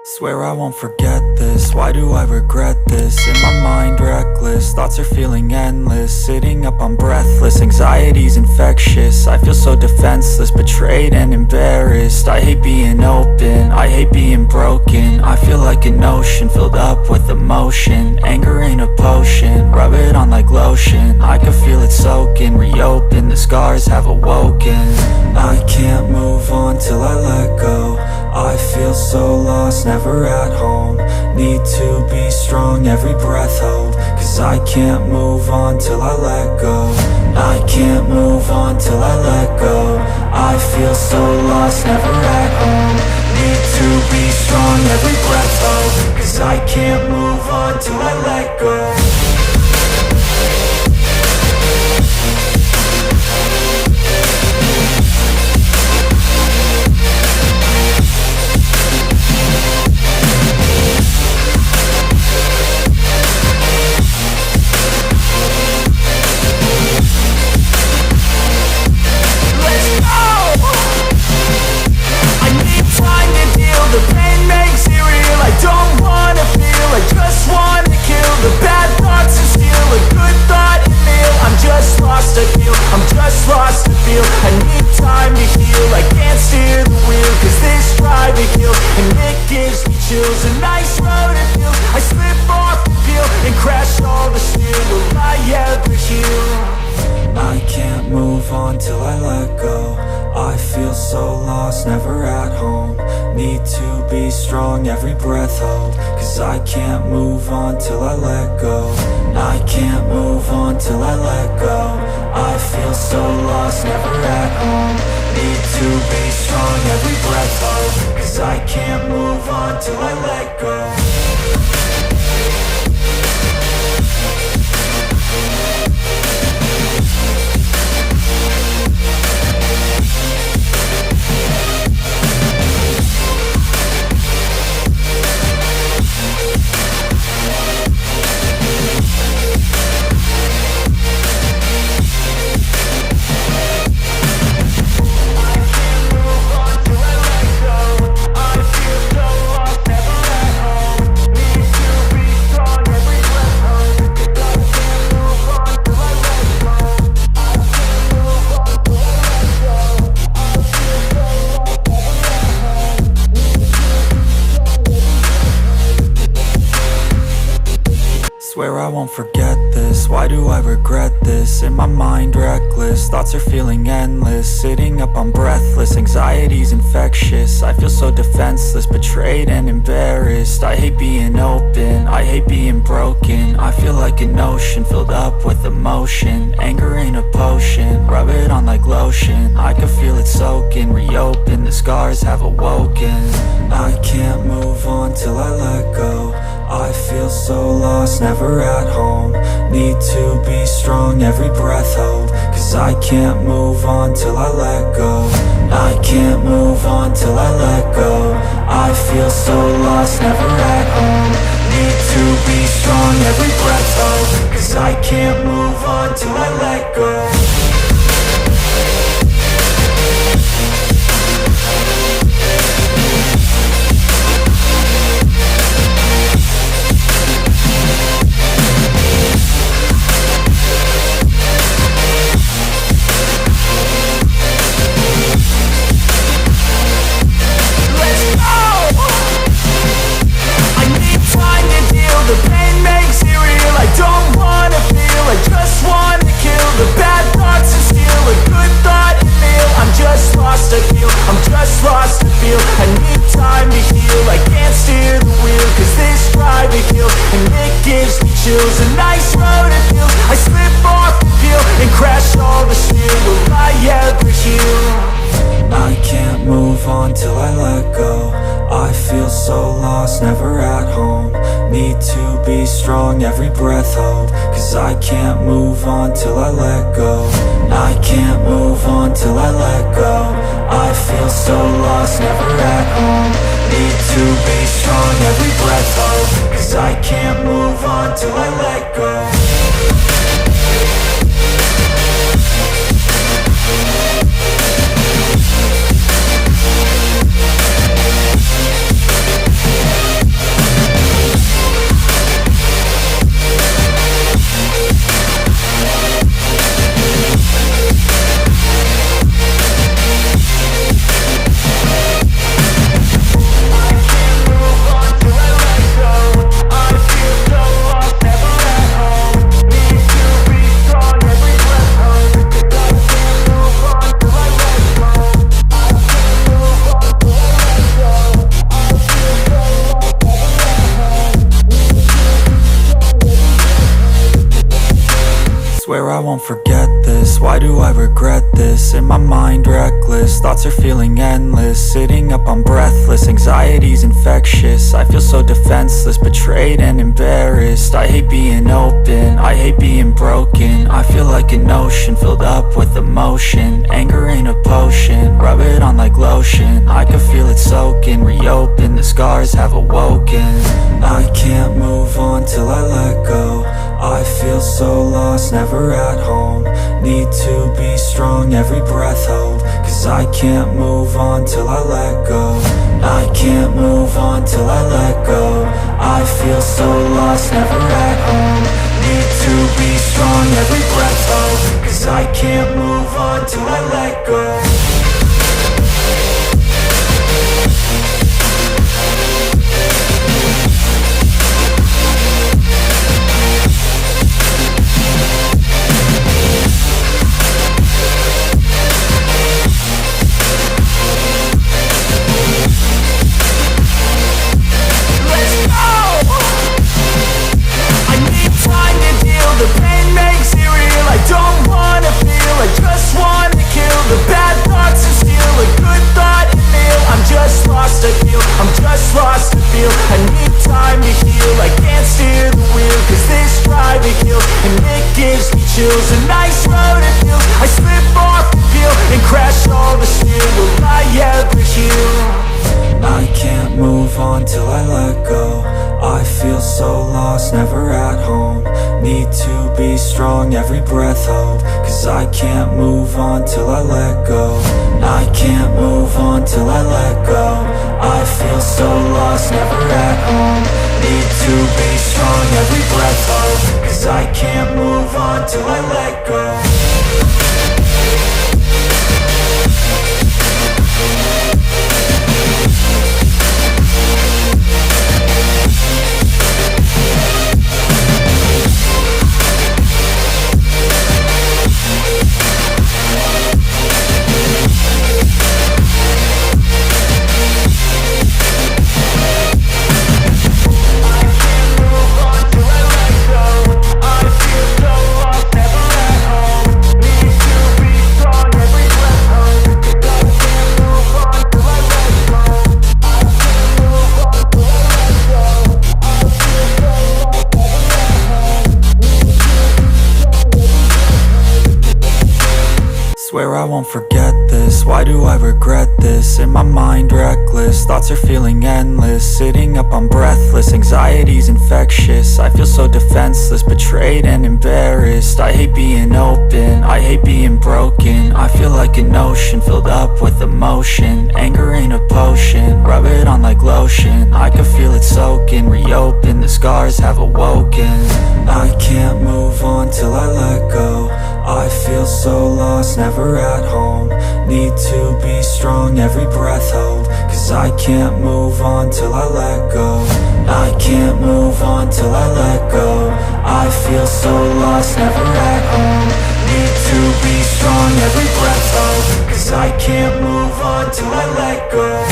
Swear I won't forget this, why do I regret this? In my mind reckless, thoughts are feeling endless. Sitting up I'm breathless, anxiety's infectious. I feel so defenseless, betrayed and embarrassed. I hate being open, I hate being broken. I feel like an ocean filled up with emotion. Anger ain't a potion, rub it on like lotion. I can feel it soaking, reopen, the scars have awoken. I can't move on till I let go. I feel so lost, never at home. Need to be strong, every breath hold. Cause I can't move on till I let go. I can't move on till I let go. I feel so lost, never at home. Need to be strong, every breath hold. Cause I can't move on till I let go. The pain makes it real, I don't wanna feel, I just wanna kill the bad thoughts and steal a good thought and meal. I'm just lost, I feel, I'm just lost to feel. I need time to heal, I can't steer the wheel. Cause this drive to kill, and it gives me chills. A nice road it feels, I slip off the peel and crash all the steel. Will I ever heal? I can't move on till I let go. I feel so lost, never at home. Need to be strong, every breath hold. Cause I can't move on till I let go. I can't move on till I let go. I feel so lost, never at home. Need to be strong, every breath hold. Cause I can't move on till I let go. Swear I won't forget this, why do I regret this? In my mind reckless, thoughts are feeling endless. Sitting up I'm breathless, anxiety's infectious. I feel so defenseless, betrayed and embarrassed. I hate being open, I hate being broken. I feel like an ocean filled up with emotion. Anger ain't a potion, rub it on like lotion. I can feel it soaking, reopen, the scars have awoken. I can't move on till I let go. I feel so lost, never at home. Need to be strong, every breath hold. Cause I can't move on till I let go. I can't move on till I let go. I feel so lost, never at home. Need to be strong, every breath hold. Cause I can't move on till I let go. The pain makes it real, I don't wanna feel, I just wanna kill the bad thoughts and steal a good thought and meal. I'm just lost, I feel, I'm just lost to feel. I need time to heal, I can't steer the wheel. Cause this drive to kill, and it gives me chills. A nice road it feels, I slip off the peel and crash all the steel. Will I ever heal? I can't move on till I let go. I feel so lost, never at home. Need to be strong, every breath hold. Cause I can't move on till I let go. I can't move on till I let go. I feel so lost, never at home. Need to be strong, every breath hold. Cause I can't move on till I let go. regret this? In my mind reckless, thoughts are feeling endless. Sitting up, I'm breathless, anxiety's infectious. I feel so defenseless, betrayed and embarrassed. I hate being open, I hate being broken. I feel like an ocean filled up with emotion. Anger ain't a potion, rub it on like lotion. I can feel it soaking, reopen, the scars have awoken. I can't move on till I let go. I feel so lost, never at home. Need to be strong, every breath hold. Cause I can't move on till I let go. I can't move on till I let go. I feel so lost, never at home. Need to be strong, every breath hold. Cause I can't move on till I let go. The pain makes it real, I don't wanna feel. I just wanna kill the bad thoughts and steal a good thought and feel. I'm just lost, I feel, I'm just lost, I feel. I need time to heal, I can't steer the wheel. Cause this drive it kills, and it gives me chills. A nice road it feels, I slip off the peel and crash all the steel. Will I ever heal? I can't move on till I let go. I feel so lost, never at home. Need to be strong, every breath hold. Cause I can't move on till I let go. I can't move on till I let go. I feel so lost, never at home. Need to be strong, every breath hold. Cause I can't move on till I let go. Swear I won't forget this, why do I regret this? In my mind reckless, thoughts are feeling endless. Sitting up, I'm breathless, anxiety's infectious. I feel so defenseless, betrayed and embarrassed. I hate being open, I hate being broken. I feel like an ocean filled up with emotion. Anger ain't a potion, rub it on like lotion. I can feel it soaking, reopen, the scars have awoken. I can't move on till I let go. I feel so lost, never at home. Need to be strong, every breath hold. Cause I can't move on till I let go. I can't move on till I let go. I feel so lost, never at home. Need to be strong, every breath hold. Cause I can't move on till I let go.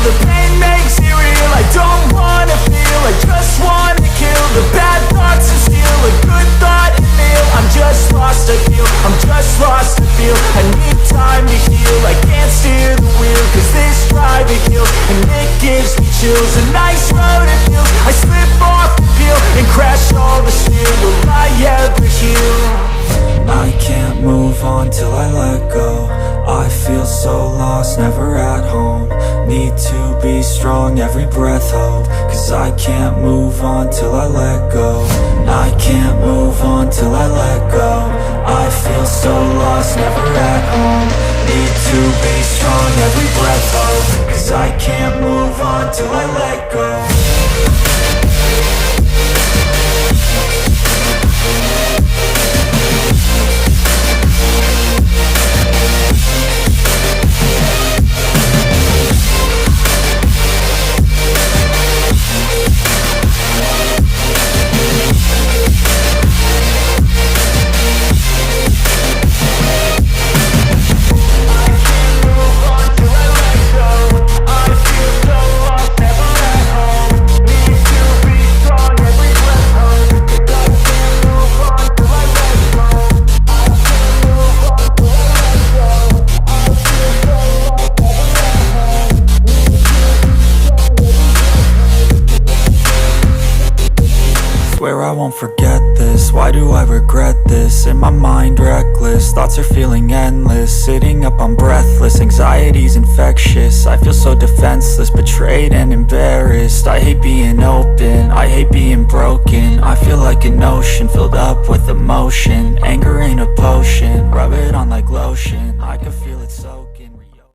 The pain makes it real, I don't wanna feel. I just wanna kill the bad thoughts and steal a good thought and feel. I'm just lost, I feel, I'm just lost, I feel. I need time to heal, I can't steer the wheel. Cause this drive it kills, and it gives me chills. A nice road it feels, I slip off the peel and crash all the steel. Will I ever heal? I can't move on till I let go. I feel so lost, never at home. Need to be strong, every breath hold. Cause I can't move on till I let go. I can't move on till I let go. I feel so lost, never at home. Need to be strong, every breath hold. Cause I can't move on till I let go. won't forget this. Why do I regret this? In my mind reckless, thoughts are feeling endless. Sitting up, I'm breathless, anxiety's infectious. I feel so defenseless, betrayed and embarrassed. I hate being open, I hate being broken. I feel like an ocean filled up with emotion. Anger ain't a potion, rub it on like lotion. I can feel it.